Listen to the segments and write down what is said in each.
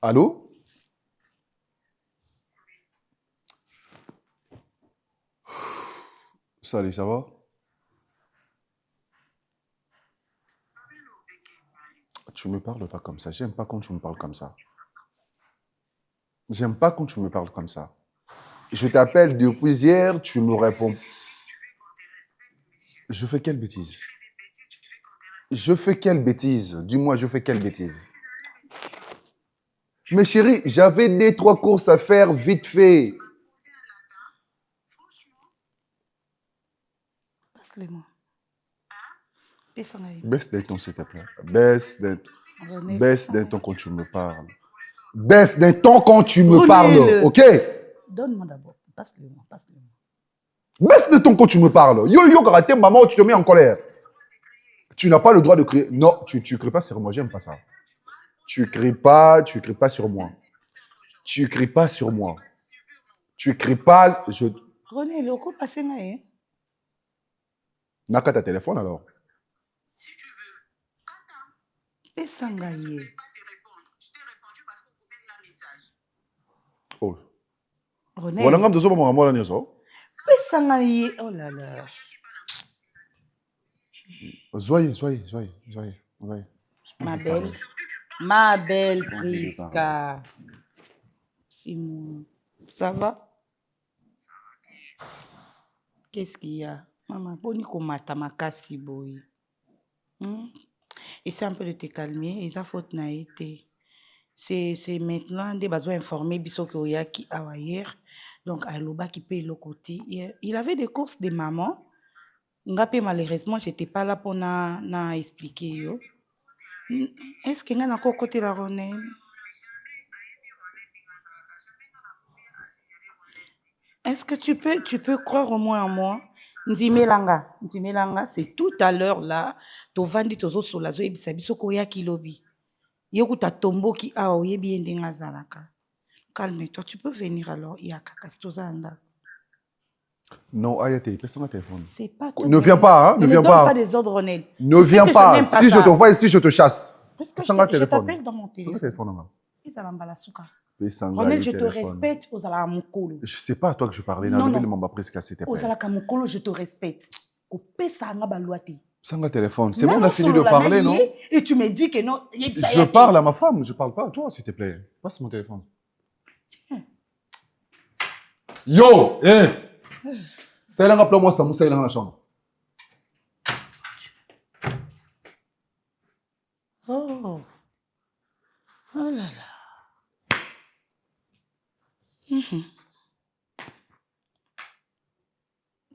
Allô? Salut, ça va? Tu me parles pas comme ça. J'aime pas quand tu me parles comme ça. J'aime pas quand tu me parles comme ça. Je t'appelle depuis hier, tu me réponds. Je fais quelle bêtise? Je fais quelle bêtise? Dis-moi, je fais quelle bêtise? Mais chérie, j'avais des 3 courses à faire vite fait. Passe-le-moi. Baisse d'un ton, s'il te plaît. Baisse d'un ton quand tu me parles. Baisse d'un ton quand tu me parles, ok? Donne-moi d'abord. Passe-le-moi, passe-le-moi. Baisse de ton quand tu me parles. Yo, yo, karaté, maman, tu te mets en colère. Tu n'as pas le droit de crier. Non, tu cries pas sur moi, j'aime pas ça. Tu cries pas sur moi. Tu cries pas sur moi. Tu cries pas, je... René, le coup passé, hein? N'a qu'à ta téléphone alors. Et Sangaye. Oh. René. Voilà, ngam de so maman la nyoso. Et Sangaye. Oh là là. Soyez. Ma belle Priska. Simon, ça va? Qu'est-ce qu'il y a? Maman, boni komata makasi boy. Essaie un peu de te calmer. Ils ont faute na été. C'est maintenant des besoins informés biso que oyaki hier. Donc aloba qui paye le côté. Il avait des courses de maman. Ngapé malheureusement j'étais pas là pour na expliquer yo. Est-ce que ngana ko côté la René? Est-ce que tu peux croire au moins en moi? Ndimelanga, c'est tout à l'heure là. Tovandi tozo solazo ebisa biso ko ya kilobi. Yokuta tombo ki a oyebi ndenga zalaka. Calme-toi, tu peux venir alors. Il y a Kakastozanda. Non, Ayate, passe mon téléphone. C'est pas toi. Ne viens pas, hein? Ne viens pas. Pas des ordres, Ronel. Ne viens pas. Si je te vois ici, je te chasse. Parce que je t'appelle dans mon téléphone. Ronel, je te respecte aux alamukolo. Je sais pas à toi que je parlais. Non, non. Aux alamukolo, je te respecte. Au pesa nga baluate. Sans téléphone. C'est bon, on a fini de parler, non? Et tu me dis que non. Je parle à ma femme, je parle pas à toi, s'il te plaît. Passe mon téléphone. Yo! Eh! Ça y est, appelle-moi ça, Moussa, il est dans la chambre. Oh! Oh là là!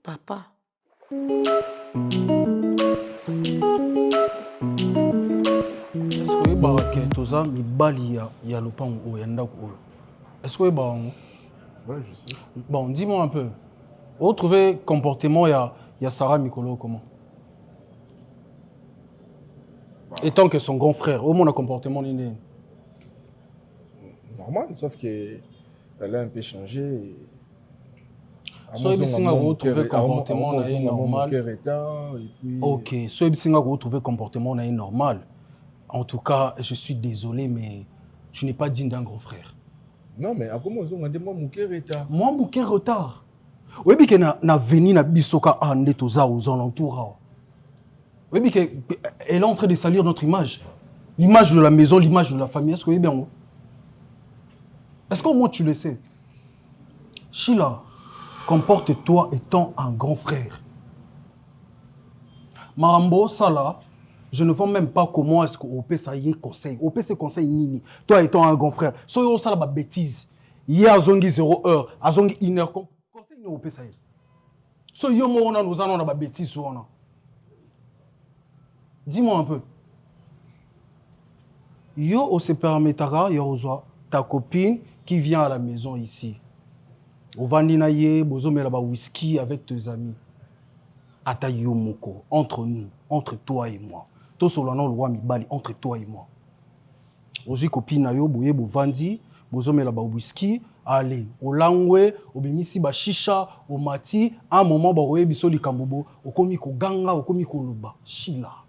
Papa. Est-ce que vous avez toza mibali ya lopango oyo ndako oyo? Est-ce que vous avez? Ouais, je sais. Bon, dis-moi un peu. Vous trouvez comportement ya Sarah Mikolo comment? Étant que son grand frère, au moins le comportement n'est normal, sauf qu'elle a un peu changé. So ebisinga ko trouver comportement na normal. OK, so ebisinga ko trouver comportement na normal. En tout cas, je suis désolé mais tu n'es pas digne d'un grand frère. Non mais comment on dit moi mon cœur retard. Moi mon cœur retard. Oui bi que na veni na bisoka ande toza aux alentours. Oui bi que elle est en train de salir notre image. L'image de la maison, l'image de la famille. Est-ce que oui bien? Est-ce qu'au moins tu le sais? Sheila, comporte-toi étant un grand frère. Marambo, ça là, je ne vois même pas comment est-ce qu'on peut ça y est conseil. On peut se conseil nini. Toi étant un grand frère, soyons ça la bêtise. Hier, azongi 0 heure, azongi 1 heure. Conseil nous on peut ça y est. Soyons moi on a nous allons la bêtise on a. Dis-moi un peu. Yo, on se permettra, yo, ta copine qui vient à la maison ici. Au Vandinaye, bozomela ba whisky avec tes amis. Ata yo moko, entre nous, entre toi et moi. To solano loi mibali entre toi et moi. Ozi copine na yo boye bo vandi, bozomela ba whisky, allez, au langwe, au bimisi ba shisha, au mati, à un moment ba oye biso likambobo, au komi ko ganga, au komi ko loba. Sheila.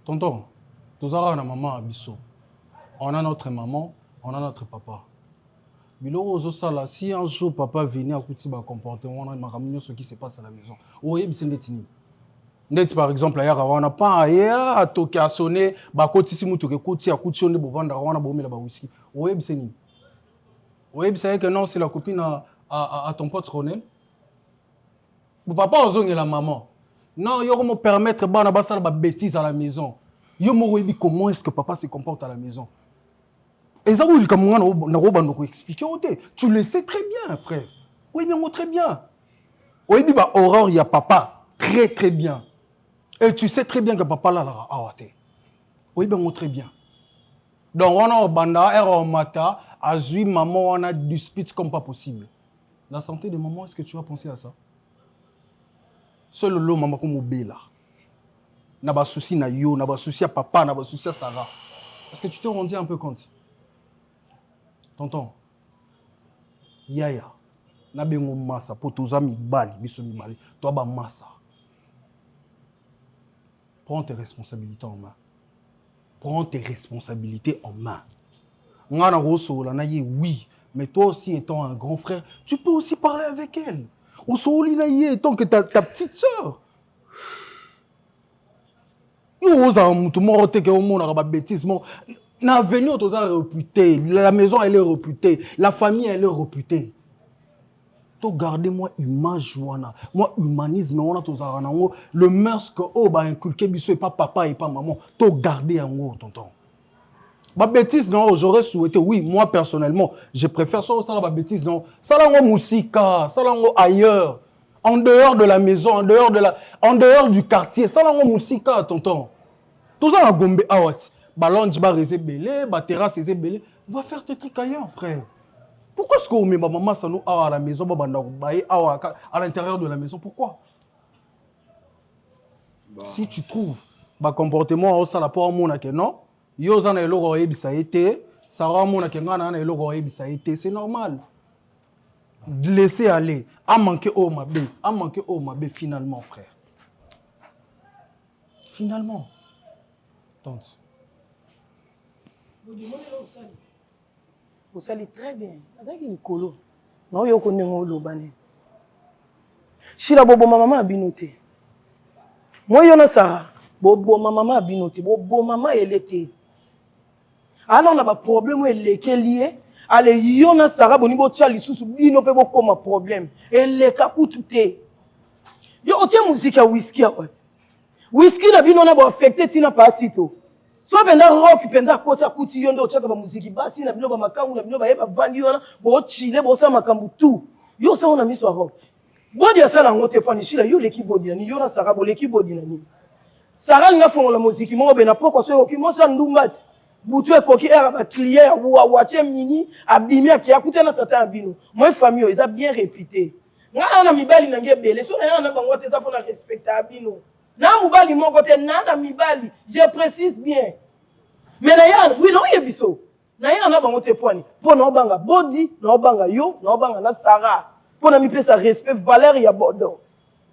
Tonton, tozara na maman abiso. On a notre maman, on a notre papa. Biloko sala, si un jour papa venait à côté de comportement, on a ce qui se passe à la maison. Oui, c'est netini. Net par exemple, on n'a pas à toquer à sonner, bah côté si nous toquer côté à côté on est bon vendre, on a bon mais la whisky. Oui, c'est ni. Oui, c'est que non, c'est la copine à ton pote Ronel. Mon papa a besoin de la maman. Non, il va me permettre de faire des bêtises à la maison. Il me dit comment est-ce que papa se comporte à la maison. Et ça, oui, comme on a expliqué, tu le sais très bien, frère. Oui, mais moi, très bien. Oui, mais Aurore, il y a papa. Très, très bien. Et tu sais très bien que papa là, oui, mais moi, très bien. Donc, on a un banda, on mata, à maman, on a du speech comme pas possible. La santé de maman, est-ce que tu as pensé à ça? Seul le maman comme obé là. N'a pas souci na yo, n'a pas souci à papa, n'a pas souci à Sarah. Est-ce que tu te rendis un peu compte? Tonton, yaya, na bengo massa, pour tous amis bali, biso mi bali, toi ba massa. Prends tes responsabilités en main. Prends tes responsabilités en main. Ngana roso la na ye oui, mais toi aussi étant un grand frère, tu peux aussi parler avec elle. Au soli na ye étant que ta petite sœur. Tout le monde a des bêtises. La maison, elle est réputée. La famille, elle est réputée. To garder moi image moi humanisme le mœurs que inculqué biso et pas papa et pas maman. To garder en haut tonton. Ma bêtise non, j'aurais souhaité oui, moi personnellement, je préfère ça la bêtise non. Ça la musica, ça la ailleurs. En dehors de la maison, en dehors du quartier, ça la musica tonton. Tout ça, Gombe, ballon, ba terrasse, va faire tes trucs ailleurs, frère. Pourquoi est-ce qu'on met ma maman à la maison, à l'intérieur de la maison? Pourquoi? Si tu trouves un comportement, ça n'a pas non, c'est normal. Laissez aller. A manqué finalement, frère. Finalement. Tante. Vous allez très bien. Avec une colo. Non, il y a un lobane. Si la bobo maman a binoté. Moi, il y en a ça. Bobo maman a binoté. Bobo maman elle était. Alors, on a un problème, elle est lié. Allez, il y en a ça. Bon, niveau tchali sous bino pe beaucoup ma problème. Elle est capouté. Yo, tiens musique à whisky à what? Whisky na bino na bo affecté tina partito. So penda rock penda kocha kuti yondo chaka ba muziki basi na bino ba makangu na bino ba yeba vandi yona bo chile bo sa makambu tu yo sa ona miso rock bodi ya sala ngote pani shila yo leki bodi ni yona saka bo leki bodi na ni sara nga fongo la muziki mo be na poko so ki mo sa ndumbati butu e koki era ba client wa che mini abimi akia kutena tata bino moi famille eza bien réputé nga na mibali na ngebele so na yana bango teta pona respecter bino. Na mubali mon côté nana mibali, je précise bien. Mais na ya oui non yebiso. Na ya na bango te poani. Po na obanga body, na obanga yo, na obanga na Sarah. Po na mi pesa respect valeur ya bodo.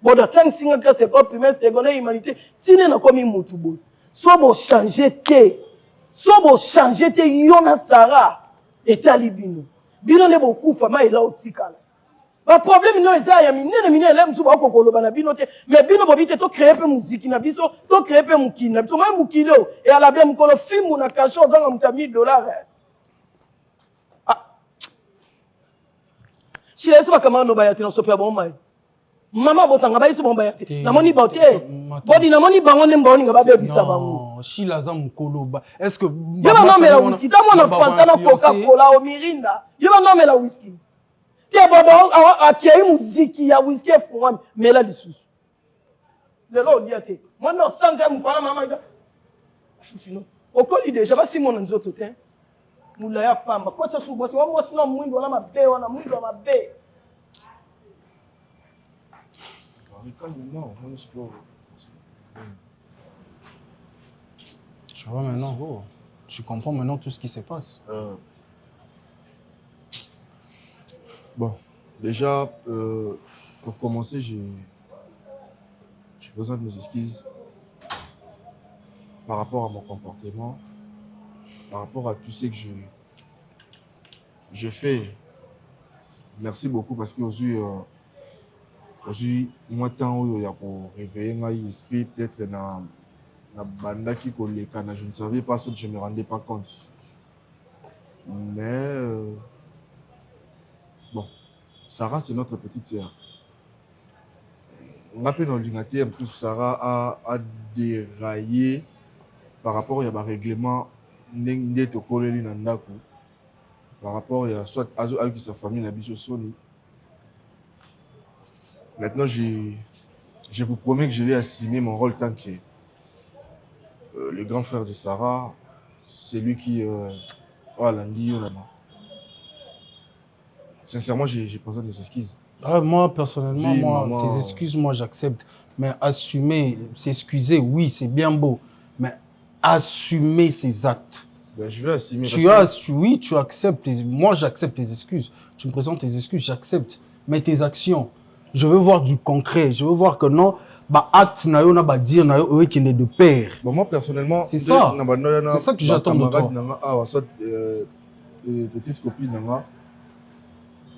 Bodo tant singa que c'est pas primaire secondaire humanité, tine na komi mutu bo. So bo changer te. So bo changer te yo na Sarah et talibino. Bino ne bo kufa ma ila otikala. Le problème non est ya minene lem tu ba ko koloba na bino te mais bino bobite to créer pe musique na biso to créer pe mukina biso même mukilo et à la bien mukolo film na cacho dans mutami $1000 ah si les ba kama no ba ya tino so pe bon mai mama botanga ba iso bon ba ya te na moni ba te bodi na moni bango ne mboni ngaba be bisa bango si la za mukolo ba est-ce que yo ba no me la whisky ta mo na Fanta na Coca-Cola o Mirinda yo ba no me la whisky. Il muziki ya whisky fumami mela lisusu lelo dia te mwana sanga mukwana mama ida sino okoli deja basi mona nzoto te mula ya pamba kocha subo si wamo sina mwindo na mabe wana mwindo mabe tu vois maintenant tu comprends maintenant tout ce qui se passe. Bon, déjà, pour commencer, je présente mes excuses par rapport à mon comportement, par rapport à tout ce que je fais. Merci beaucoup parce que aujourd'hui, moi, tant où il y a pour réveiller mon esprit, peut-être na banda qui kolekana, je ne savais pas ce que je ne me rendais pas compte. Mais bon, Sarah, c'est notre petite sœur. On a pu l'ordinateur, tout Sarah a déraillé par rapport à un règlement n'était collé dans par rapport à soit avec sa famille na biso soni. Maintenant, je vous promets que je vais assumer mon rôle tant que le grand frère de Sarah, c'est lui qui l'a dit. Sincèrement, j'ai présente mes excuses. Ah, moi, personnellement, Oui, moi, maman. tes excuses, moi, j'accepte. Mais assumer, s'excuser, oui, c'est bien beau. Mais assumer ses actes. Ben, je vais assumer. Oui, tu acceptes. Moi, j'accepte tes excuses. Tu me présentes tes excuses, j'accepte. Mais tes actions, je veux voir du concret. Je veux voir que non, bah, acte, na yo, na ba dire, na yo, qui n'est de père. Bon, moi, personnellement, c'est ça. C'est ça que j'attends de toi. Petite copine,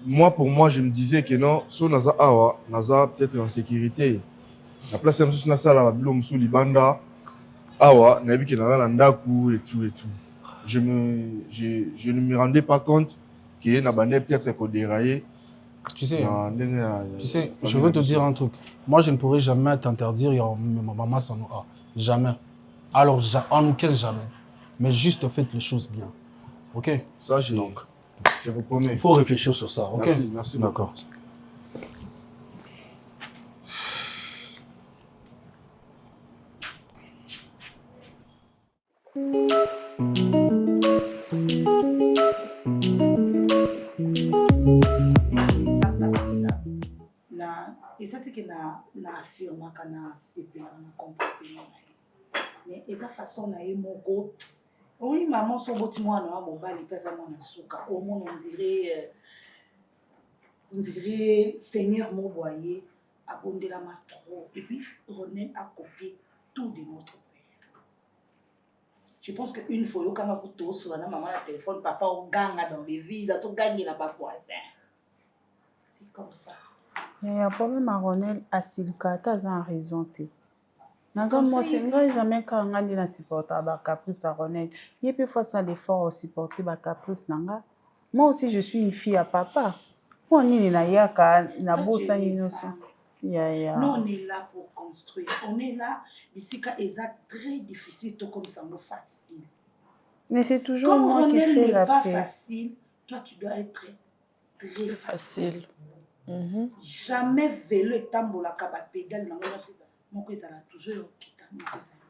moi, pour moi, je me disais que non, si on a peut-être en sécurité. La place, c'est une salle à Bilom sous Libanda. Awa, nabi ki nana nandaku et tout et tout. Je ne me rendais pas compte qu'il y a peut-être qu'on déraillé. Tu sais, je veux te dire un truc. Moi, je ne pourrais jamais t'interdire ma maman sans nous. Jamais. Alors, en aucun jamais. Mais juste faites les choses bien. Ok? Ça, je vous promets. Il faut réfléchir sur ça. Ok? Merci. D'accord. eza teke na affirmaka na sepelaka na comportement na ye mais eza façon na ye moko oyi mama so oboti mwana wa mobali mpe aza mwana suka omona on dirait seigneur moboye abondelama trop et puis Ronel a copié tout de notre père. Je pense qu'une fois oyokanga kutosola na mama na téléphone papa oganga dans les vides togangela bavoisin c'est comme ça. Mais le problème à Ronel, Asilka, tu as raison. Dans moi, c'est vrai, jamais quand on a supporté la caprice à Ronel. Il peut faire ça l'effort de supporter la caprice. Moi aussi, je suis une fille à papa. Moi, on est là, na bossa innocent. Nous, on est là pour construire. On est là, ici, c'est très difficile, tout comme ça, nous facile. Mais c'est toujours comme moi qui fais la paix. Comme Ronel n'est pas facile, toi, tu dois être très facile. Jamais vélo et tambolaka ba pédale na ngona c'est ça moko ezala toujours okita moko ezala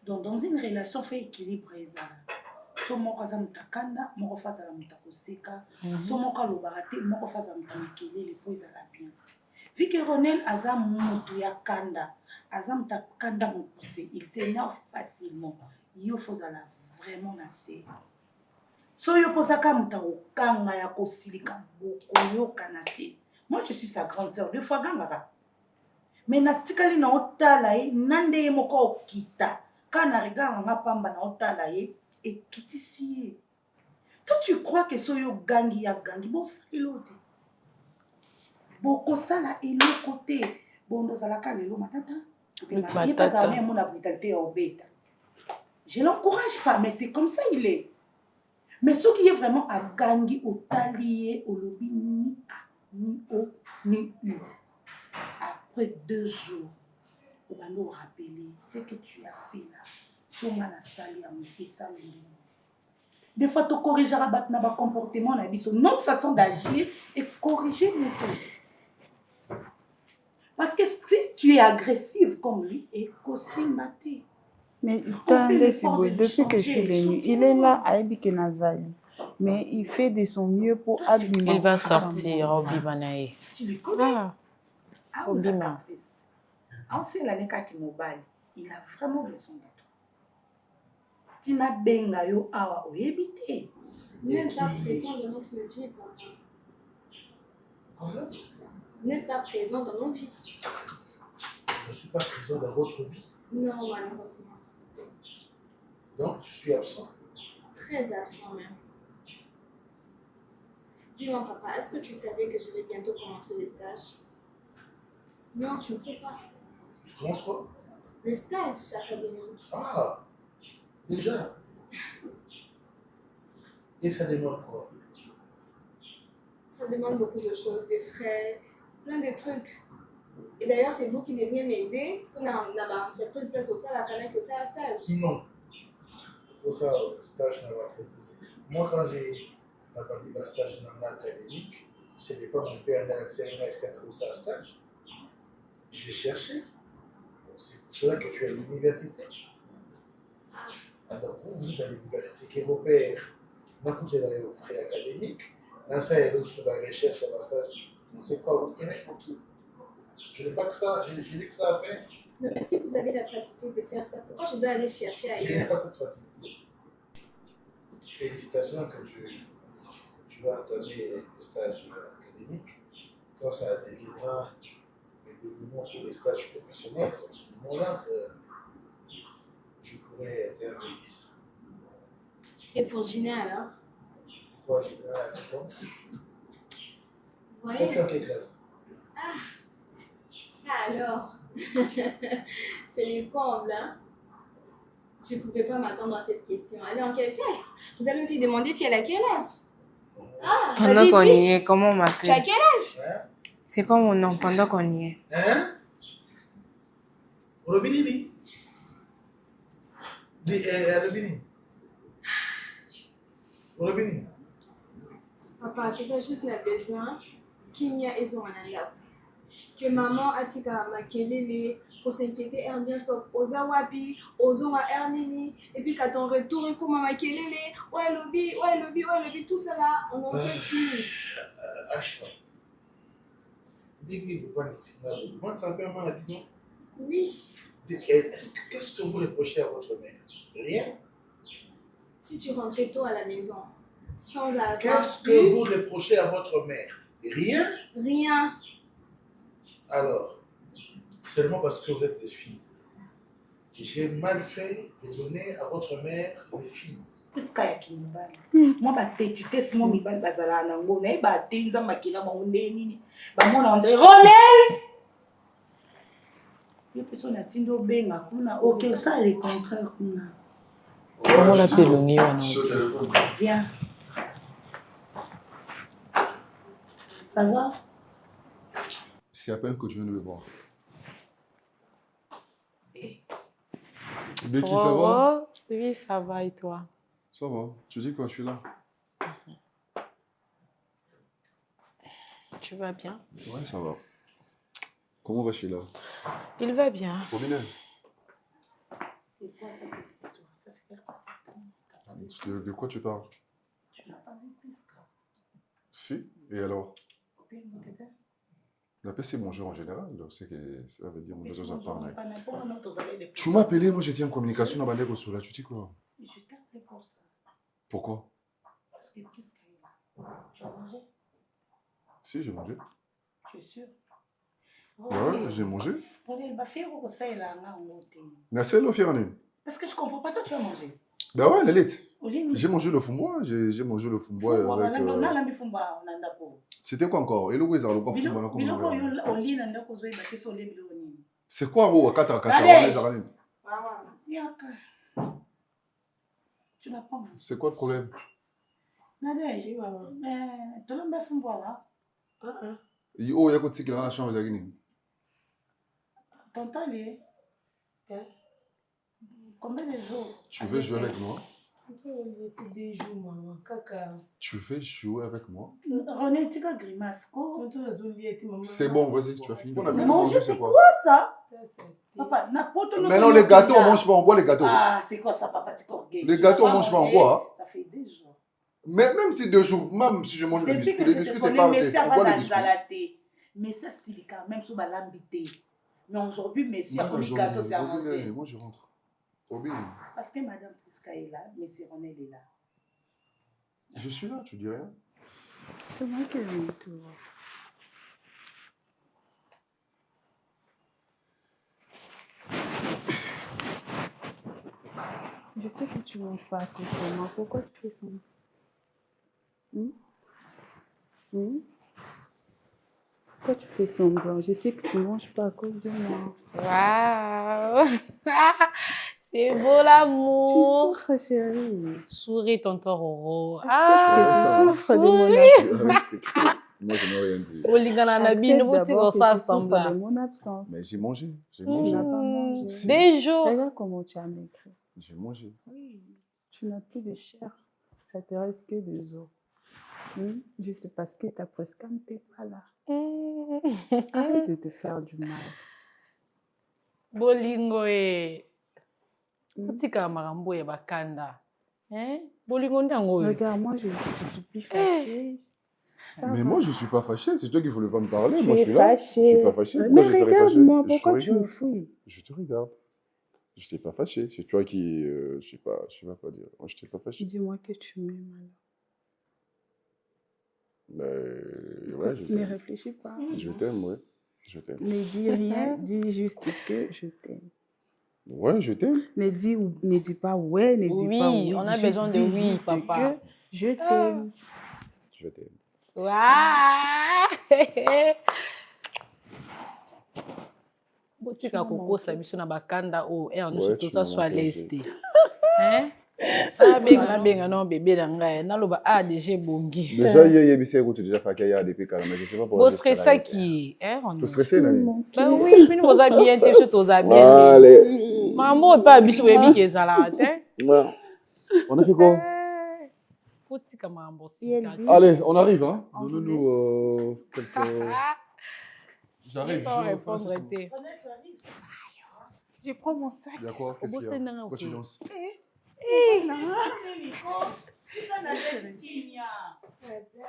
donc dans une relation fait équilibre ezala so moko za mutakanda moko face la mutakoseka so moko alobaka te moko face la mutakelele po ezala bien vu que Ronel aza mutu ya kanda aza mutakanda mokuse il s'énerve facilement yo fozala vraiment na se so yo posaka mutakokanga ya kosilika bokoyokana te. Moi, je suis sa grande sœur. Deux fois, gangara. Mais natikali na otala ye, nande ye moko okita. Quand on regarde nga pamba na otala ye, et kitisi. Toi, tu crois que so yo gangi ya gangi, bon ça l'autre. Boko sala et le côté. Bon, nous allons caler l'eau matata. Il pas à mon brutalité au bêta. Je l'encourage pas, mais c'est comme ça il est. Mais ce qui est vraiment à gangi au talier au lobby ni a ni o ni u. Après 2 jours, on va nous rappeler ce que tu as fait là. Sur la salle à mon des fois, tu corrigeras notre comportement, notre façon d'agir et corriger notre temps. Parce que si tu es agressive comme lui, et qu'aussi maté. Mais depuis que je suis venue, il est là à Ebike Nazali. Mais il fait de son mieux pour abîmer. Il va sortir au Bibanaï. Tu lui connais? Au Bima. On sait l'année qui mobile. Il a vraiment besoin de toi. Tina benga yo awa oyebite. Vous n'êtes pas présent dans notre vie, papa. Quoi? Vous n'êtes pas présent dans nos vies. Je ne suis pas présent dans votre vie. Non, malheureusement. Donc, je suis absent. très absent même. Dis-moi, papa, est-ce que tu savais que je vais bientôt commencer les stages? Non, tu ne sais pas. Tu commences quoi? Le stage académique. Ah, déjà. Et ça demande quoi? Ça demande beaucoup de choses, des frais, plein de trucs. Et d'ailleurs, c'est vous qui devriez m'aider pour une entreprise place au ça, la canette au ça, à stage. Non. Pour ça, stage n'a pas fait plaisir. Moi, quand j'ai parlé de stage dans l'académique, ce n'est pas mon père dans l'accès à un stage. J'ai cherché. C'est pour cela que tu es à l'université. Alors, vous êtes à l'université, que vos pères n'ont pas fait aux frais académiques, dans ça, il y a sur la recherche à la stage. Je ne sais pas, vous prenez pour qui? Je n'ai pas que ça, j'ai dit que ça à faire. Non, mais si vous avez la facilité de faire ça, pourquoi je dois aller chercher Je n'ai ailleurs? pas cette facilité. Félicitations que tu vas entamer le stage académique. Quand ça deviendra le moment pour les stages professionnels, c'est à ce moment-là que je pourrais intervenir. Et pour Giné alors? C'est quoi, j'ai bien la réponse? Vous Toi, tu voyez? es en quelle classe? Ah, ça alors. C'est le comble, hein? Je ne pouvais pas m'attendre à cette question. Elle est en quelle classe? Vous allez aussi demander si elle a quel âge? Ah, Pendant vas-y, qu'on dis. y est, comment on Tu as m'appelle? quel âge? Hein? C'est quoi mon nom pendant qu'on y est? Hein? Robinini? Robinini? Robinini? Papa, tu sais juste n'a besoin qu'il y a raison en là. Que maman a dit qu'à makelele pour s'inquiéter elle bien sauf aux awapi, aux onga ernini et puis qu'à ton retour il comme makelele, ouais lobby, tout cela on n'en peut plus. Achille. Dès que vous voyez le signal, moi, ça fait un mal à dire non? Oui, Qu'est-ce que vous reprochez à votre mère? Rien. si tu rentrais tôt à la maison sans avoir Qu'est-ce que pu, vous reprochez à votre mère? Rien. rien. Alors, seulement parce que vous êtes des filles. J'ai mal fait de donner à votre mère des filles. Puisqu'il y a qui mibali. Moi, tu testes mon mibali, bazala nango, mais tenza makila ba nini. Ba mona André Ronel. Yo personne a tindo benga kuna. OK, ça le contraire kuna. Comment on appelle le nid? Sur le téléphone. Viens. Ça va? C'est à peine que tu viens de me voir. Becky, ça va? Oui, ça va et toi? Ça va. Tu dis quoi, je suis là? Tu vas bien? Ouais, ça va. Comment va Sheila? Il va bien. Robinet. C'est quoi ça, cette histoire? Ça, c'est quel De quoi tu parles? Tu n'as pas vu Prisca? Si. Et alors? Bien, mon tata. La paix, c'est bonjour en général. C'est que ça veut dire bonjour dans un parler. Pas n'importe comment t'os allés les- Tu m'as appelé, moi j'étais en communication dans Bandeko Sola. Tu dis quoi? Je t'ai appelé pour ça. Pourquoi? Parce que Prisca est là. Tu as mangé? Si, j'ai mangé. Tu es sûr? Ouais, j'ai mangé. Ronel, va faire au sein là, là, en haut. Nacelle au Firanine. Parce que je comprends pas, toi, tu as mangé. Ben ouais, l'élite. Oli, J'ai mangé le fumbois. J'ai mangé le fumbois avec. C'était quoi encore? Et le Wizard, le quoi fumbois? C'est quoi en haut, 4 à 4 Tu n'as pas mangé. C'est quoi le problème? Nadège, mais tu l'as mis fumbois là? Oh, il y a quoi de dans la chambre? Tonton, combien de jours? Tu veux jouer avec moi? Des jours, maman. Caca. Tu veux jouer avec moi? René, tu as grimace quoi? C'est bon, vas-y, tu as fini. On a bien Manger, mangé, c'est quoi ça? Papa, n'importe quoi. Mais non, les gâteaux, on mange pas, on boit les gâteaux. Ah, c'est quoi ça, papa? Tu corgues. Les gâteaux, on mange pas, on boit. Ça fait 2 jours. Mais même si 2 jours, même si je mange le biscuit, les biscuits, c'est pas. C'est quoi les biscuits? Mais ça, c'est quand même sous l'ambité. Mais aujourd'hui, monsieur, pour les gâteaux, c'est à manger. Moi, je rentre. Robin. Parce que madame Prisca est là, monsieur Ronel est là. Je suis là, tu dis rien. C'est moi qui viens tout. Je sais que tu ne manges pas à cause de moi. Pourquoi tu fais semblant? Pourquoi tu fais semblant? Je sais que tu ne manges pas à cause de moi. Waouh! C'est beau Tu l'amour! souffres, chérie. Souris, tonton Roro. Accepte que tu souffres de mon absence. Moi, je n'ai rien dit. Olingana na Accepte bino, vous d'abord tirez ça que tu souffres de semblant. mon absence. Mais j'ai mangé. J'ai Tu mangé. n'as pas mangé. Des jours. Regarde comment tu as maigri. J'ai mangé. Oui, tu n'as plus de chair. Ça te reste que des os. Juste parce que ta prescam n'était pas là. Arrête de te faire du mal. Bolingo e. Utika marambo ya bakanda. Bolingo ndango. Regarde, moi je suis plus fâchée. Ça Mais va. moi, je ne suis pas fâché. C'est toi qui ne voulais pas me parler. Tu Moi, je es suis là. fâché. Je ne suis pas fâché. Mais Pourquoi je serais fâché? regarde-moi, Je te pourquoi tu me regarde. fouilles? Je te regarde. Je t'ai pas fâché. C'est toi qui... je sais pas quoi dire. Moi, je t'ai pas fâché. Dis-moi que tu m'aimes Mais... alors. Ouais, je Ne t'aime. réfléchis pas. Je t'aime, ouais. Je t'aime. Ne dis rien, dis juste que je t'aime. Ouais, je t'aime. Ne dis pas ouais, ne dis Oui, pas oui. on a Juste besoin de dis oui, juste papa. que je t'aime. Je t'aime. Waouh! Botika kokosa biso na bakanda o nous tout ça soit lesté. Benga non bébé na ngai naloba DG bongi. Déjà, il y a des routes déjà fakaya depuis quand mais je sais pas pourquoi. Bo stressa qui Tu stressé nani? Ben oui, puis nous vous bien te sur tous bien. Allez. Maman pas biso webi ke zala On a fait quoi? Botika mambo Allez, on arrive hein. Donnez-nous quelques... J'arrive. Je prends mon sac. Il y a quoi? Qu'est-ce qu'il y a? Pourquoi tu danses?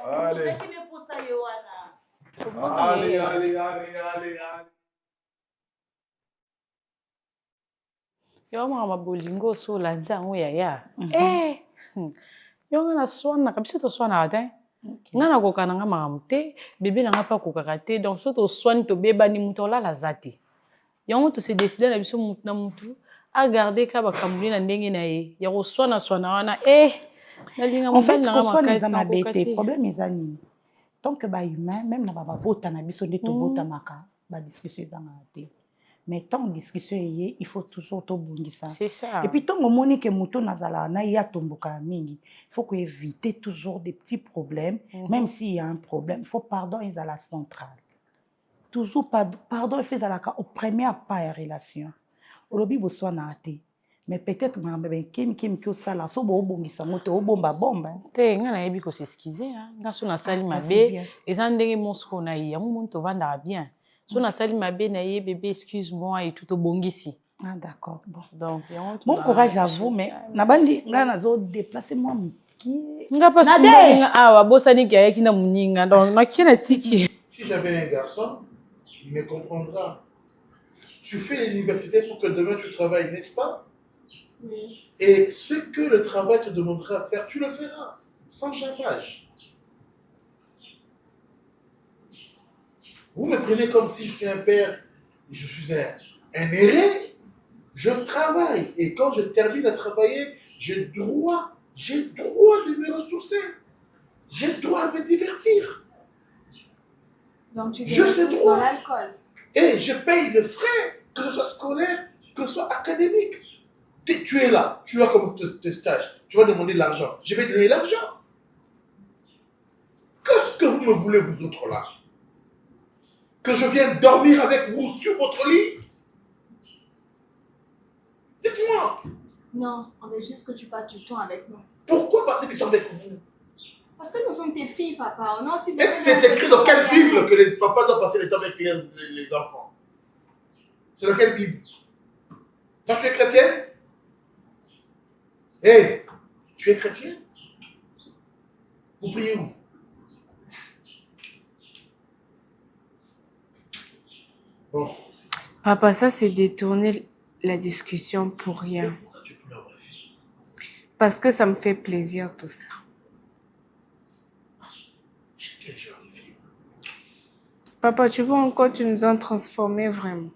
Allez. Allez. Yo mama bolingo so la nzango yaya. Yo ngana swana kabisa to swana ate. Ngana kokana nga makamte, bébé na nga pa kokaka te. Donc so to swani to beba ni muto la zati. Yango to se décider na biso mutu na mutu a garder ka bakamuli na ndenge na ye. Ya ko swana wana En fait, qu'on soit les amabete, problème est ani. Tant que ba humain, même na baba bota na biso de to bota maka, ba discussion ezangate. Mais tant discussion yé, il faut toujours to bungisa. C'est ça. Et puis tant que que muto nazala na ya tomboka mingi, il faut éviter toujours des petits problèmes, même s'il y a un problème, il faut pardon ils à la centrale. Toujours pardon il fait à la au premier pas en relation. Olobi bo soit na ate. Mais peut-être que kim ko sala so bo bongisa moto o bomba bomba. Te nga na yebi ko s'excuser hein. Nga so na sali mabe, ezandenge monsko na ye, amu muntu vanda bien. So na sali mabe na ye bébé excuse-moi et tout au bongisi. Ah d'accord. Bon. Donc bon courage à vous mais na bandi nga nazo déplacer moi miki. Nga pas nga awa bosani ki ayaki na muninga. Donc makina tiki. Si j'avais un garçon, il me comprendra. Tu fais l'université pour que demain tu travailles, n'est-ce pas? Oui. Et ce que le travail te demandera à faire, tu le feras, sans chômage. Vous me prenez comme si je suis un père, je suis un héré. Je travaille et quand je termine de travailler, j'ai droit de me ressourcer. J'ai droit à me divertir. Donc tu Je sais te droit. dans l'alcool. Et je paye le frais, que ce soit scolaire, que ce soit académique. Tu es là, tu as comme tes stages, tu vas demander de l'argent. Je vais donner l'argent. Qu'est-ce que vous me voulez, vous autres là? Que je vienne dormir avec vous sur votre lit? Dites-moi. Non, on veut juste que tu passes du temps avec nous. Pourquoi passer du temps avec vous? Parce que nous sommes tes filles, papa. On a aussi Est-ce que c'est écrit dans quelle Bible que les papas doivent passer du temps avec les enfants? C'est dans quelle Bible? Toi, tu es chrétienne? Hé, tu es chrétienne? Vous priez où? Bon. Papa, ça c'est détourner la discussion pour rien. Pourquoi tu pleures, ma fille? Parce que ça me fait plaisir tout ça. Quel genre de fille? Papa, tu vois encore, tu nous as transformés vraiment.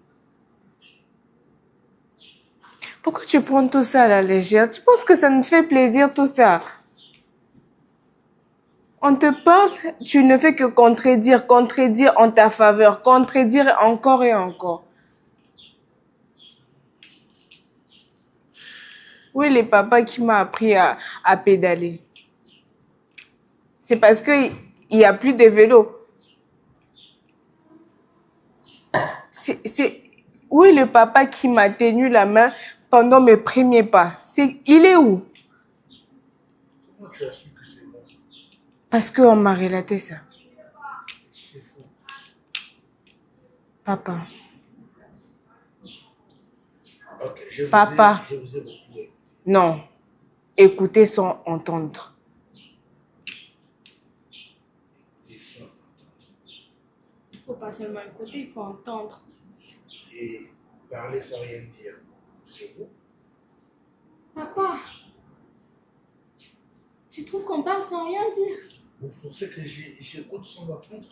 Pourquoi tu prends tout ça à la légère? Tu penses que ça me fait plaisir tout ça? On te parle, tu ne fais que contredire, contredire en ta faveur, contredire encore et encore. Oui, le papa qui m'a appris à pédaler. C'est parce qu'il n'y a plus de vélo. Oui, le papa qui m'a tenu la main pendant mes premiers pas. Il est où? Comment tu as su que c'est moi? Parce qu'on m'a relaté ça. C'est faux. Papa. Ok, Papa. Je vous ai beaucoup écouté. Non. Écouter sans entendre. Et sans entendre. Il ne faut pas seulement écouter, il faut entendre. Et parler sans rien dire. C'est vous? Papa. Tu trouves qu'on parle sans rien dire? Vous pensez que j'écoute sans entendre?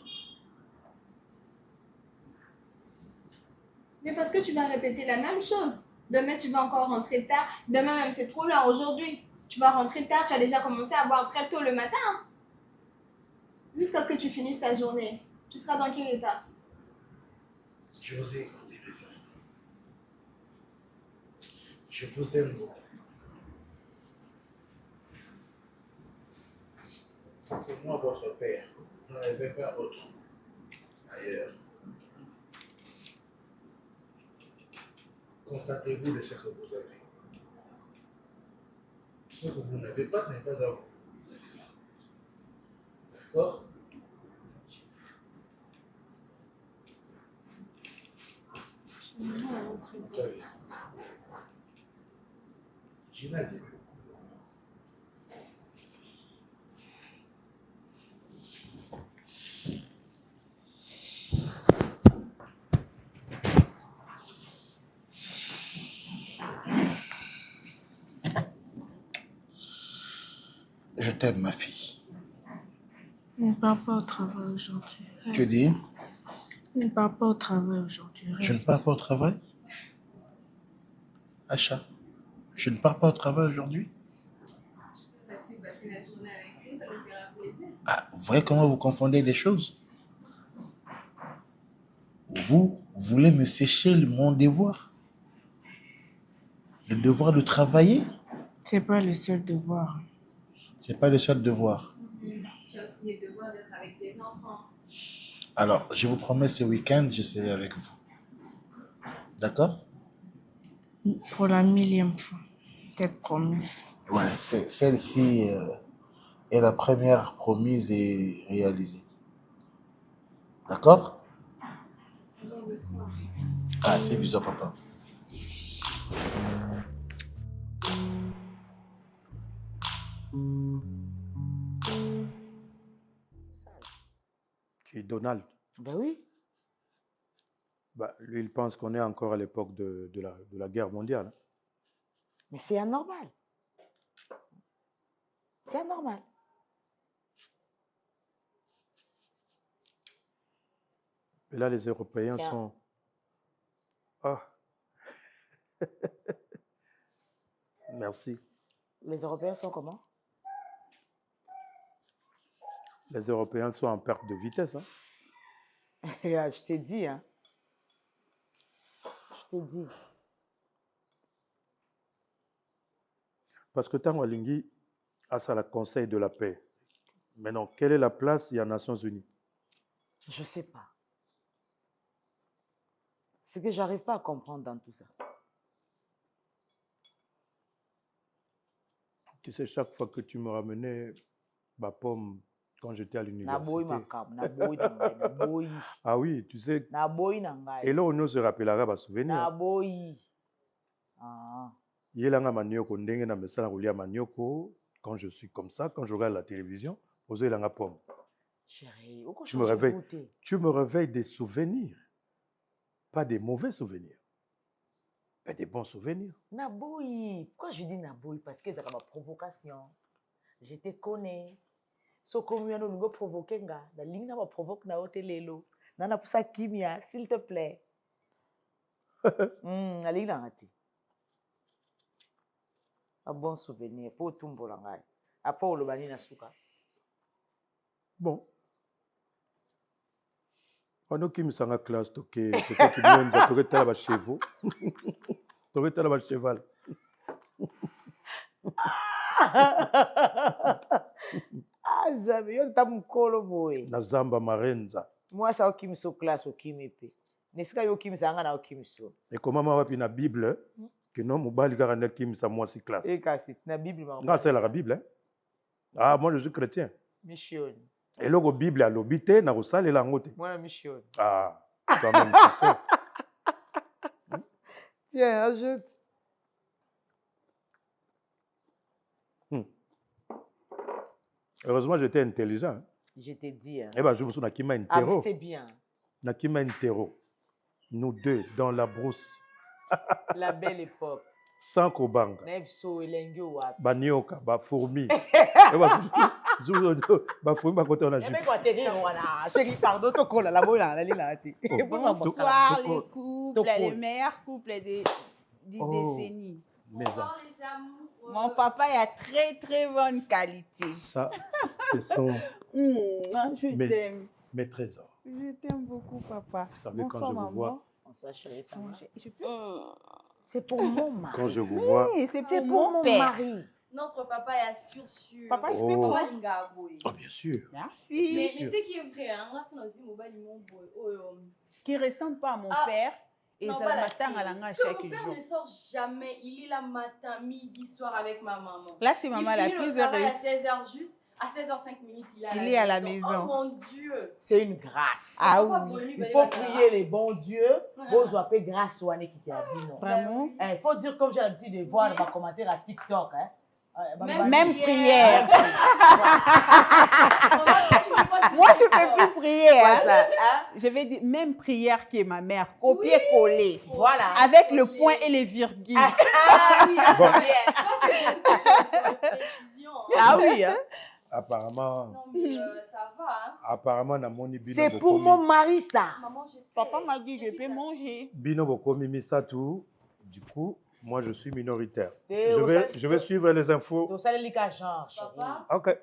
Mais parce que tu vas répéter la même chose. Demain, tu vas encore rentrer tard. Demain même, c'est trop lent. Aujourd'hui, tu vas rentrer tard. Tu as déjà commencé à boire très tôt le matin. Jusqu'à ce que tu finisses ta journée. Tu seras dans quel état? Je vous ai écouté, les enfants. Je vous aime beaucoup. C'est moi votre père. Vous n'en avez pas autre ailleurs. Contentez-vous de ce que vous avez. Ce que vous n'avez pas n'est pas à vous. D'accord? Très bien. J'imagine. Je t'aime, ma fille. Ne pars pas au travail aujourd'hui. Tu dis? Ne pars pas au travail aujourd'hui. Je ne pars pas au travail? Acha, je ne pars pas au travail aujourd'hui? Ah, vous voyez comment vous confondez les choses? Vous voulez me sécher mon devoir? Le devoir de travailler? C'est pas le seul devoir. C'est pas le seul devoir. Tu as aussi le devoir d'être avec tes enfants. Alors, je vous promets, ce week-end, je serai avec vous. D'accord? Pour la 1000e fois. Cette promesse. Ouais, celle-ci est la première promise et réalisée. D'accord? Ah, fais bisous à papa. Qui est Donald. Ben oui. Bah, lui, il pense qu'on est encore à l'époque de la guerre mondiale. Mais c'est anormal. C'est anormal. Et là, les Européens Tiens. sont... Ah. Merci. Les Européens sont comment? Les Européens sont en perte de vitesse. Hein. Je t'ai dit, hein. Je t'ai dit. Parce que Tango Lingui a ça le Conseil de la paix. Maintenant, quelle est la place des Nations Unies? Je ne sais pas. C'est que j'arrive pas à comprendre dans tout ça. Tu sais, chaque fois que tu me ramenais ma pomme quand j'étais à l'université. Ah oui, tu sais. Et là, on se rappellera ma souvenir. Yelanga manioko ndenge na mesala kolia manioko quand je suis comme ça, quand je regarde la télévision, poser la pomme. Chérie, tu me réveilles des souvenirs, pas des mauvais souvenirs, mais des bons souvenirs. Naboui, pourquoi je dis Naboui? Parce que c'est ma provocation. Je te connais. So comme on nous provoquer nga, la ligne na provoque na hotelelo. Nana pour ça kimia, s'il te plaît. La ligne a raté. Un bon souvenir. Pour tout le monde. Après, on le banni na souka. Bon. On a qui me sanga classe, toqué, qui monte, toqué tala ba chevaux. Toqué tala ba cheval. Ah, Zabi, yo ta mukolo boy. Na zamba marenza. Moi, ça, qui me so classe, qui me paie. N'est-ce que yo qui me sanga na qui me so. Et comment ma wapi na Bible, que non, mobali garana qui me sa moi si classe. Et kasi, na Bible, ma. Non, c'est la Bible, hein. Ah, moi je suis chrétien. Mission. Et là, la Bible a l'obité, na rosale la ngote. Moi, mission. Ah, quand même, c'est ça. Tiens, ajoute. Heureusement, j'étais intelligent. Hein. Je t'ai dit. Hein. Eh bien, je vous souviens Nakima Ah, Intero. c'était bien. Nakima Intero. Nous deux, dans la brousse. La belle époque. Sans Kobanga. Nepso, Elengyo, Wap. Banioka, ba fourmi. Ba fourmi, ba côté on a Mais quoi, t'es rien, voilà. Chérie, pardon, ton col, la boule, la ligne, la tête. Bonsoir les couples, les meilleurs couples du décennie. Mes enfants. Mon papa est à très très bonne qualité. Ça, ce sont Je t'aime. mes trésors. Je t'aime beaucoup, papa. Vous savez, Bonsoir, quand je vous maman. vois, Bonsoir, chérie, ça Bon, va. je peux... C'est pour mon mari. quand je vous vois, Oui, c'est C'est pour pour mon mon père. mari. Notre papa est sûr. Papa, je peux Oh. prendre. oh bien sûr. Merci. Mais sûr. c'est qui est vrai, hein? Moi, si on a dit mobile, ils m'ont boy. Qui ne ressemble pas à mon Ah. père. Et Non, ça pas le la matin fille. à la main Parce que chaque mon père jour. ne sort jamais. Il est là matin, midi, soir avec ma maman. Là, c'est maman la Il finit plus le travail à heureuse. 16h juste. À 16h05 minutes, Il est à la maison. Oh mon Dieu. C'est une grâce. Ah Papa, oui. Boni, Il faut prier les bons dieux. Ouais. Vous appelez grâce ou année qui t'a dit non. Vraiment. Il faut dire comme j'ai l'habitude de voir dans ma commentaire à TikTok. Hein. Même prière. Moi, je ne peux plus prier. Hein. Je vais dire même prière qui est ma mère. Copier-coller. Voilà. Avec le point et les virgules. Ah oui, Bon. Ah oui, hein. Apparemment, Non, mais ça va. Hein. apparemment, na moni bino C'est pour mon mari, ça. Maman, je sais. Papa m'a dit Je je suis peux sa manger. Bino bokomi misatou. Du coup, moi je suis minoritaire. Et Je vais suivre les infos. Donc ça les liga genre. Papa, Ok.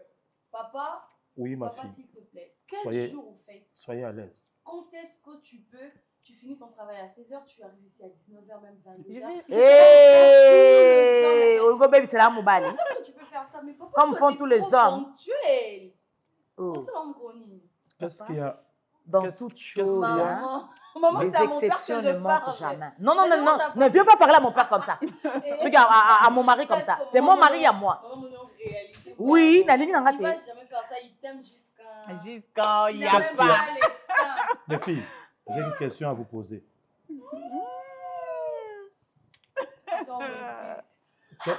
Papa, Oui, ma papa, fille. s'il te plaît. Quel Soyez- jour au fait? Soyez à l'aise. Quand est-ce que tu peux? Tu finis ton travail à 16h, tu arrives ici à 19h, même Je 22h. vais- Hey, Olgo baby, c'est la mobile. Est-ce que tu peux faire ça? Mais papa, Comme toi, font t'es tous les trop hommes. ponctuel. Oh. On se l'en connaît. Qu'est-ce qu'il y a? Dans Qu'est-ce- toute qu'est-ce chose, qu'il y a? hein, Maman, les c'est à mon père que exceptions je ne manquent parle. jamais. Non, non, Je non, demande non, à ne viens pas parler à mon père comme ça. Et- Regarde, à mon mari comme ça. C'est mon mari à moi. Maman, en réalité, Oui, vraiment, la ligne n'a il va raté. jamais faire ça. Il t'aime jusqu'à... Jusqu'à il n'y a même pas. les temps. Les filles, j'ai une question à vous poser. Attends, mais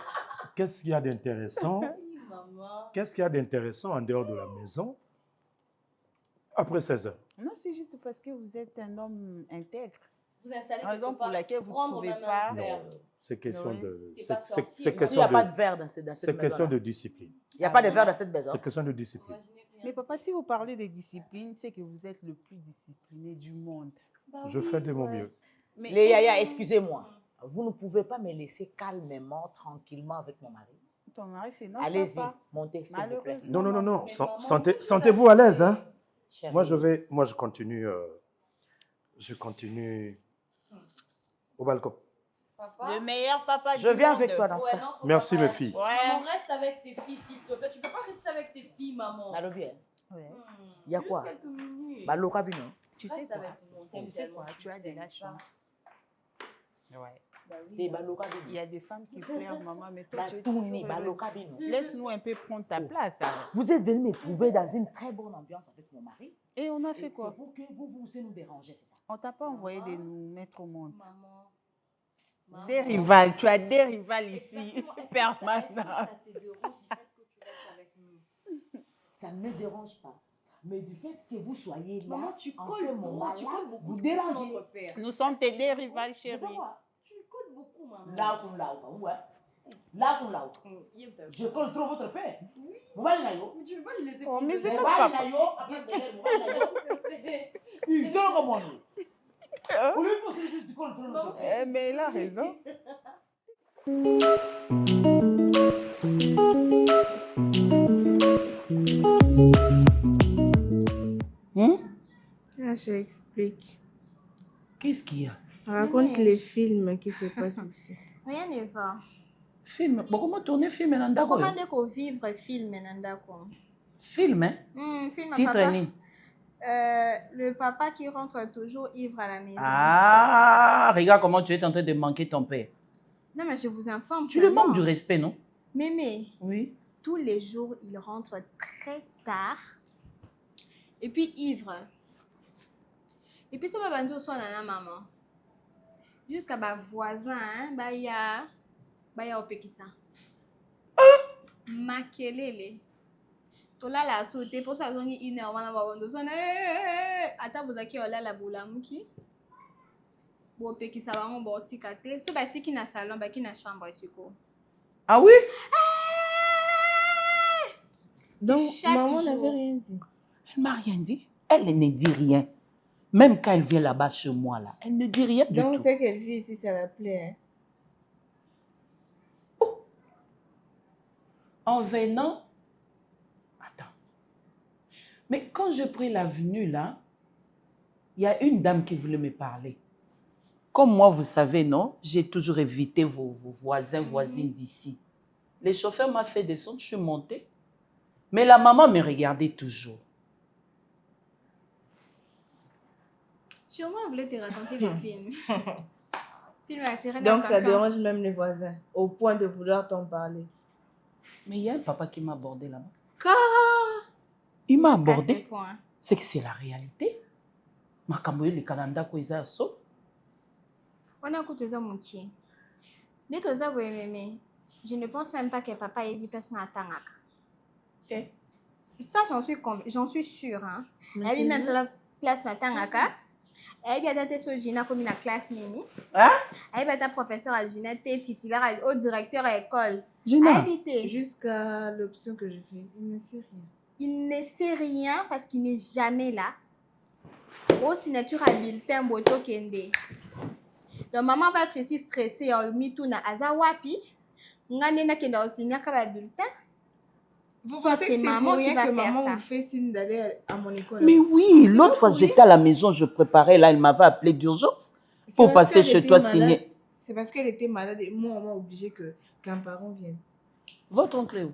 Qu'est-ce qu'il y a d'intéressant? oui, maman. Qu'est-ce qu'il y a d'intéressant en dehors de la maison après 16 heures? Non, c'est juste parce que vous êtes un homme intègre. Vous installez Raison quelque pour part, laquelle vous ne prendre trouvez même pas. un verre. C'est question Oui. de. C'est pas sorcier. C'est Ici, il n'y question a pas de de. verre dans cette C'est maison. question de discipline. Il n'y a pas de verre dans cette maison. C'est question de discipline. Imaginez rien. Mais papa, si vous parlez de discipline, c'est que vous êtes le plus discipliné du monde. Bah Je oui, fais de mon ouais. mieux. Mais Les yaya, excusez-moi. Vous ne pouvez pas me laisser calmement, tranquillement avec mon mari. ton mari, c'est notre Allez-y, papa. montez, s'il vous plaît. Malheureusement. Non, non, non, non. Mais maman, Sentez-vous à l'aise, hein? Chérie. Moi, je continue. Je continue au balcon. Papa. Le meilleur papa du Je viens monde. avec toi dans ce Ouais, cas. non, faut Merci, pas mes faire- filles. Maman, reste avec tes filles, s'il te plaît. Tu peux pas rester avec tes filles, maman. Allô bien. Ouais. Y a Juste quoi? quelques minutes. Bah, Loka Bino. Tu sais Reste quoi? avec nous, on t'aime Tu sais tellement, quoi? Tu as de sais la pas. chance. Ouais. Bah oui, T'es bah bah, Loka Il y Bino. a des femmes qui pleurent, maman, mais toi, Bah, tu es tout toujours né, bah, heureuse. Loka Bino. Laisse-nous un peu prendre ta place. alors. Vous êtes venu me trouver dans une très bonne ambiance avec mon mari. Et on a Et fait quoi? C'est pour que vous puissiez nous déranger, c'est ça? On t'a pas envoyé de nous mettre au monde. Maman. Maman. Des rivales, tu as des rivales ici, Exactement. Est-ce que permanentes. ça te dérange du fait que tu restes avec nous? Ça ne me dérange pas. Mais du fait que vous soyez là, Maman, tu en colles ce trop, moment-là, tu colles beaucoup vous trop dérangez. notre père. Nous sommes tes deux rivales, Je chérie. peux voir. Tu colles beaucoup, maman. Là comme là, ouais. Là comme là. Je colle trop votre père. Oui. Vous voyez là, yo. Mais tu veux pas le laisser Oh, mais couper c'est Vous ton dedans? voyez papa. là, yo. Après, vous voyez là, yo. S'il te plaît. Il donne comme on est. Vous lui posez juste du contrôle. Non. Mais il a raison. Ah, je explique. Qu'est-ce qu'il y a? Raconte les films qui se passent ici. Rien ne va. Film? Bon, comment tourner film Nanda Comment dire qu'on vivre film Nanda quoi? Film, hein? Film Titre papa. ni. Le papa qui rentre toujours ivre à la maison. Ah, regarde comment tu es en train de manquer ton père. Non, mais je vous informe. Tu le manques du respect, non? Mémé. Oui. Tous les jours, il rentre très tard. Et puis ivre. Et puis, ça va venir soit dans la maman. Jusqu'à ma voisin, il y a au Pékissa. Makelele. Tola la sauté pour ça, on une heure, on va avoir besoin. Attends, vous avez la boula mouki. Bon, Pékissa va en borti kate. Ce bâti qui n'a salon, qui n'a chambre, Ah oui? Donc, Maman n'avait rien dit. Elle m'a rien dit. Elle ne dit rien. Même quand elle vient là-bas chez moi, là, elle ne dit rien du Donc, tout. c'est qu'elle vit ici, ça la plaît. Oh. En venant... Attends. Mais quand j'ai pris l'avenue, là, il y a une dame qui voulait me parler. Comme moi, vous savez, non? J'ai toujours évité vos voisins, voisines d'ici. Le chauffeur m'a fait descendre, je suis montée. Mais la maman me regardait toujours. Sûrement, elle voulait te raconter des films. Film attiré Donc, ça l'attention. dérange même les voisins, au point de vouloir t'en parler. Mais il y a un papa qui m'a abordé là-bas. Car... Il m'a Jusqu'à abordé. ce point. C'est que c'est la réalité. Makamboye le Canada ko isa so. On a écouté ça, mon pied. Dès que ça, je ne pense même pas que papa ait dit place dans la tangak. Eh. Ça, j'en suis sûre. Hein. Elle a mis même place dans la tangaka. Elle a été sur Gina comme la classe Nini. Hein? Elle a été professeur à Gina, titulaire au directeur à l'école. Gina. Jusqu'à l'option que je fais, il ne sait rien. Il ne sait rien parce qu'il n'est jamais là. Au signature à bulletin Boto Kende. Donc maman va être ici stressée en mituna azawapi. Ngane kenda au signature à bulletin. Vous Soit pensez c'est que maman c'est qui va que faire maman ça. vous fait signe d'aller à mon école? Mais oui, l'autre fois j'étais à la maison, je préparais là, elle m'avait appelé d'urgence pour passer chez toi signer. C'est parce qu'elle était malade et moi, on m'a obligé qu'un parent vienne. Votre oncle est où?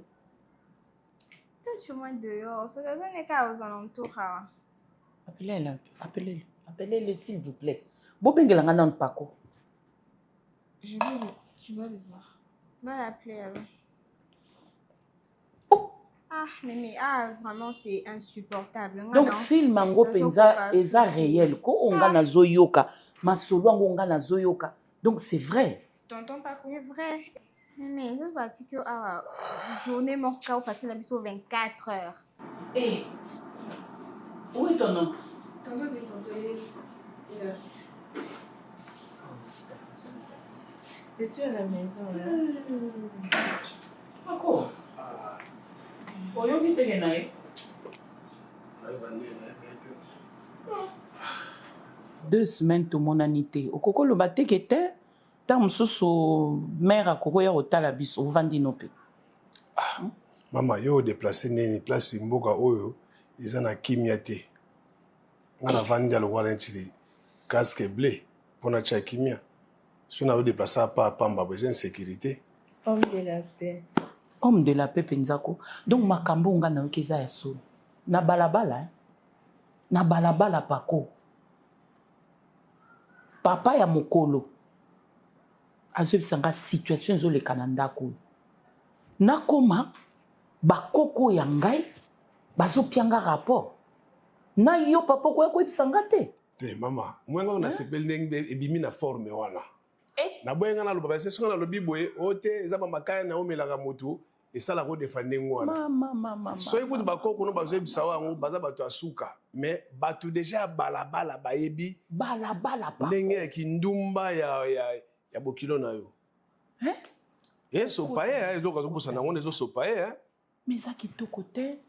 T'es sûrement dehors. Ça n'est qu'à aux alentours. Appelez-le, appelez-le. Appelez-le s'il vous plaît. Bobengela nan pako. Tu vas le voir. Va l'appeler alors. Ah, mais vraiment, c'est insupportable. Donc, film Mango Penza est réel. Ko onga na zoyoka. Masolo onga na zoyoka. Donc, c'est vrai. Tonton, c'est vrai. Mais je vois que journée morte au passé la biso 24 heures. Eh, où est ton nom? Tonton, il est là. Je suis à la maison là. Encore? Oyoki teke na ye? 2 semaines to monanité. Okoko lo bateke te. Tant mosusu mère akoko ya otala biso ovandi no pe. Mama yo déplacé nini place mboka oyo eza na kimia te. Ngana vandi ya lokwala ntili casque bleu pona cha kimia. Sona yo déplacé pa pamba besoin sécurité. Homme de la paix. Homme de la paix penzako. Donc makambo nga na yoki eza ya solo. Na balabala hein? Na balabala pako. Papa ya mokolo. Azobisanga situation ezoleka na ndako. Nakoma bakoko ya ngai bazopianga rapport. Na yo papa ko ya koyebisanga te. Te mama, mwenga na sepeli ndenge ebimi na forme wana. Na boyenga na loba parce que na lobi boye ote eza makaya na omelaka moto esala ko defendre ngwana. Mama. So ekuti bakoko no bazoyebisa wango baza bato asuka mais bato déjà balabala bayebi balabala pa. Ndenge ya kindumba ya bokilo na yo. Eh sopaye ezoka zobusa na ngone zo sopaye Mais ça kitoko te.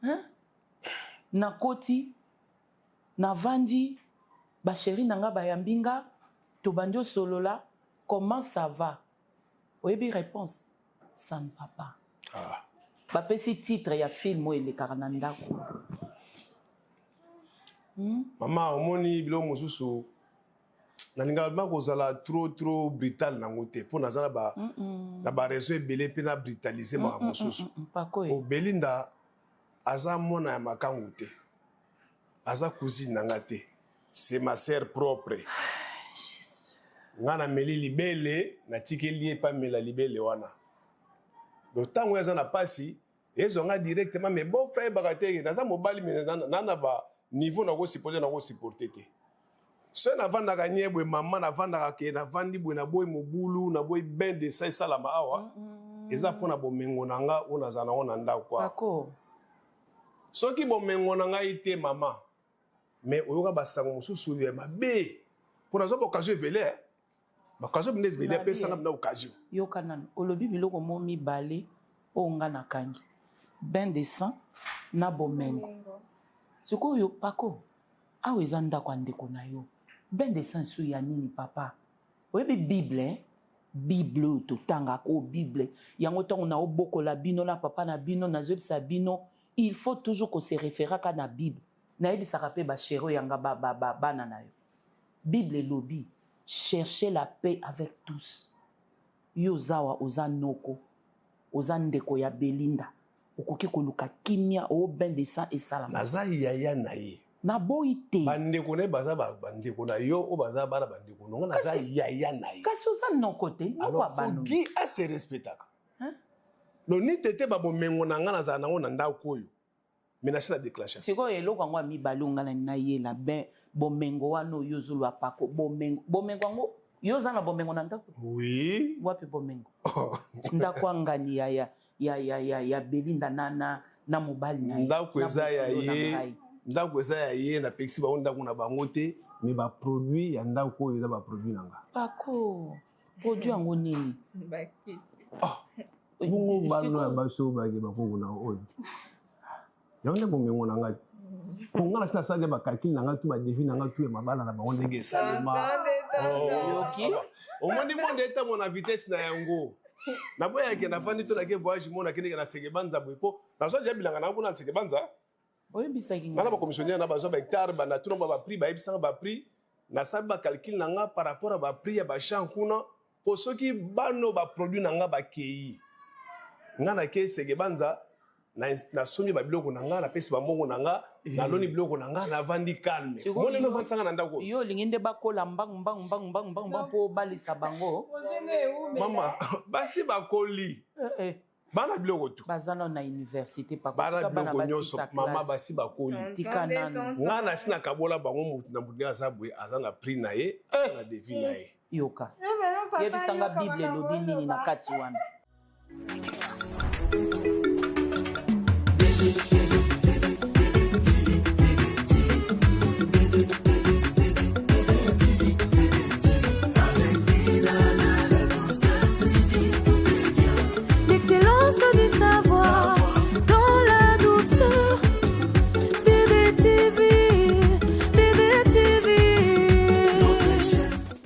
Hein? Na koti na vandi ba chéri nanga ba yambinga to bandio solola comment ça va? Oyebi réponse. San papa. Ah. Bapesi titre ya film oyo elekaka na ndako. Mama omoni bilo mosusu nalinga ba kozala trop brutal nango te po nazala na ba raison ebele pe na brutaliser ma mosusu. O Belinda aza mona ya makangu te. Aza cousine nanga te. C'est ma sœur propre. Ngana meli libele na tikeli e pa mela libele wana. Donc tango yaza na pasi ezonga directement mais bon frère bakateke naza mobali mais nana ba niveau na ko supporter te. So na vanda ka nyebwe mama na vanda ka ke na vandi bwe na boy mobulu na boy ben de sai sala ma awa. Eza pona bomengo nanga ona zana ona nda kwa. D'accord. Soki bomengo nanga ite mama. Mais oyoka basango mususu ya mabe. Pour na zo occasion vele. Bakazo bnez vele pesa na occasion. Yoka nan olobi biloko mo mibale o nga na kangi. Bain de sang na bomengo. Siko yo pako. Awe eza ndako ya ndeko na yo. Bain de sang su ya nini papa. Oyebi Bible, Bible totanga ko Bible. Yango tongo na obokola bino na papa na bino na zebisa bino. Il faut toujours qu'on se réfère à la Bible. Na yebisaka pe ba shero yanga bana na yo. Bible lobi. Cherchez la paix avec tous. Yo zawa oza noko. Oza ndeko ya Belinda. Okoki koluka kimia o bain de sang et salama. Naza yaya na ye. Na boite. Bandeko ne baza bandeko na yo o baza bana bandeko no naza yaya na ye. Kasi oza nkote no kwa bano. Alors qui a se respectaka. Lo ni tete ba bomengo na nga na za nango na ndako oyo. Menace la déclencheur. Siko eloko ngwa mi balunga na ye la ben bomengo wano yozulu apako bomengo ngo yoza na bomengo na ndako. Oui. Wapi bomengo. Ndako ngani ya Belinda na mobali na. Ndako eza ya ye. Ndako eza ya ye na pexi ba ndako na bango te mais ba produit ya ndako oyo eza ba produit nanga. Pako. Produit yango nini? Ba kiti. Bongo balo ya baso ba ke ba kongo na oyo. Yonde bomengo nanga. Ponga na sasa ba calcul nanga tu ba devis nanga tu e mabala na bango ndenge salema. Yoki. Au moins du monde est à mon vitesse na yango. Na boya ke na fandi to na ke voyage mona ke na sekebanza boipo. Na so jabilanga na kuna sekebanza. Oye bisaki. Na ba commissionnaire na ba so ba hectare ba na tuno ba prix ba ebisa ba prix. Na sa ba calcul nanga par rapport à ba prix ya ba champ kuna pour ceux qui bano ba produit nanga ba kei. Ngana ke sekebanza na somi ba biloko nanga na pesi ba mbongo nanga na loni biloko nanga na vandi calme. Mole no batsanga na ndako. Yo lingende bakola mbang po balisa bango. Mama basi bakoli. Bana biloko tu. Bazana na université pa bana biloko nyonso mama basi bakoli. Tikana. Ngana sina kabola bango mutu na mutu azabwe azanga prix na ye na devis na ye. Yoka. Yebisanga Bible lobi nini na kati wana.